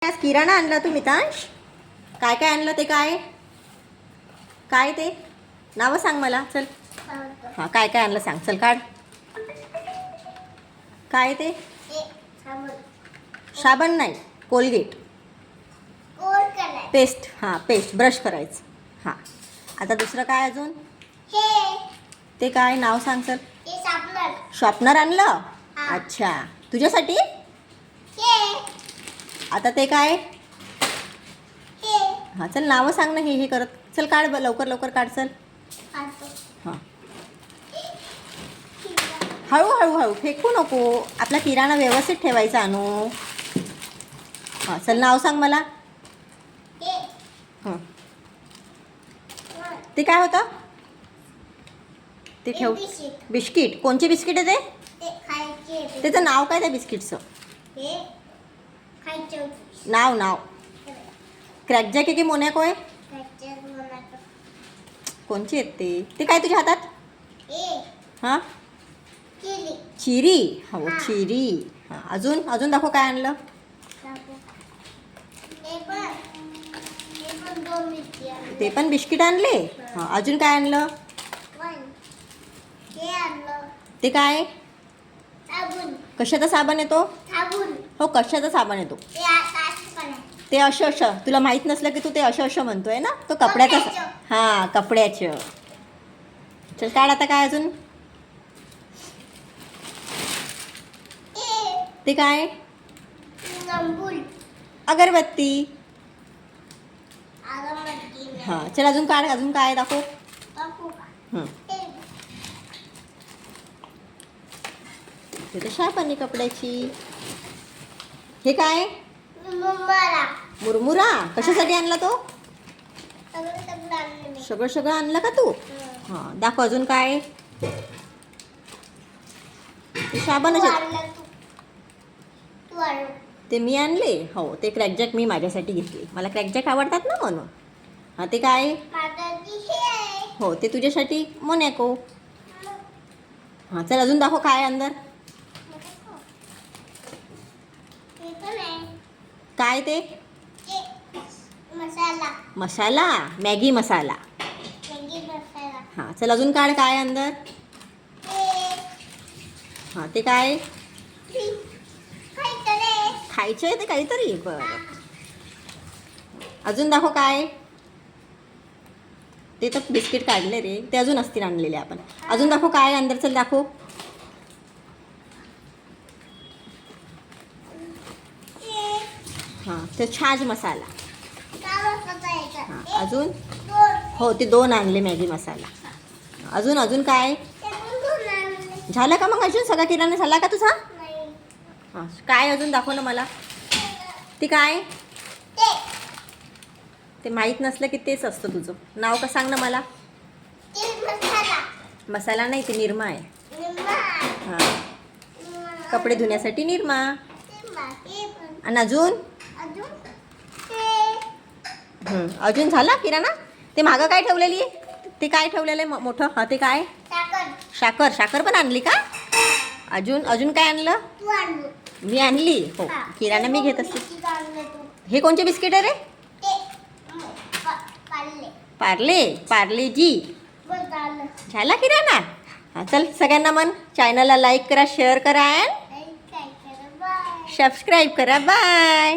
आज किराणा आणला तू मितांश? काय काय आणलं ते? काय काय ते नावं सांग मला. चल हां, काय काय आणलं सांग. चल काढ. काय ते? साबण नाही, कोलगेट. पेस्ट. हां, पेस्ट. ब्रश करायचं. हां, आता दुसरं काय अजून? ते काय नाव सांग. चल. शॉर्पनर आणलं. अच्छा, तुझ्यासाठी. आता ते काय? हां, चल नावं सांग ना. हे करत चल. काढ लवकर लवकर काढ. चल. हां, हळूहळू हळू फेकू नको. आपला किराणा व्यवस्थित ठेवायचा. आणू. हां, चल नाव सांग मला. हां, ते काय होतं? ते ठेव. बिस्किट. कोणचे बिस्किट आहे ते? त्याचं नाव काय त्या बिस्किटचं? नाव क्रॅकजॅक आहे की मोनॅको आहे? कोणचे आहेत ते काय तुझ्या हातात? हां, चिरी. हो, चिरी. हां, अजून दाखव काय आणलं. ते पण बिस्किट आणले. हां, अजून काय आणलं? ते काय? कशाचा साबण येतो? हो, कशाचा साबण येतो? ते असं तुला माहीत नसलं की तू ते असं म्हणतोय ना. तो कपड्याचा. हां, कपड्याचं. चल काढ आता. काय अजून? ते काय? अगरबत्ती. हां, चल अजून काढ. अजून काय दाखव. ते तर शापानी कपड्याची. हे काय? मुरमुरा. कशासाठी आणला तो? सगळं आणलं का तू? हां, दाखव. अजून काय? ते साबणाचे. ते मी आणले. हो, ते क्रॅकजॅक मी माझ्यासाठी घेतले. मला क्रॅकजॅक आवडतात ना म्हणून. हां, ते काय? हो, ते तुझ्यासाठी मोनॅको. हां, चल अजून दाखव. काय अंदर? काय ते? मसाला. मॅगी मसाला. हां, चल अजून काढ. काय अंदर? हां, ते काय? खायचं आहे ते काहीतरी. बरं, अजून दाखव. काय? ते तर बिस्किट काढले रे. ते अजून असतील आणलेले आपण. अजून दाखव. काय अंदर? चल दाखव. हां, ते छाज मसाला. हां, अजून? हो, ते 2 आणले मॅगी मसाला. अजून काय? झालं का मग? अजून सगळा किराणा झाला का तुझा? हां, काय अजून दाखव ना मला. ते काय? ते माहीत नसलं की तेच असतं तुझं. नाव का सांग ना मला. मसाला नाही, ते निरमा आहे. हां, कपडे धुण्यासाठी निरमा. आणि अजून झाला किराणा? ते मागं काय ठेवलेली आहे? ते काय ठेवलेलं आहे मोठं? हां, ते काय? साखर पण आणली का? अजून काय आणलं? मी आणली. हो, किराणा मी घेत असते. हे कोणचे बिस्किट आहे रे? पार्ले जी. झाला किराणा? हां, चल सगळ्यांना मन चॅनलला लाईक करा, शेअर करा, सबस्क्राईब करा. बाय.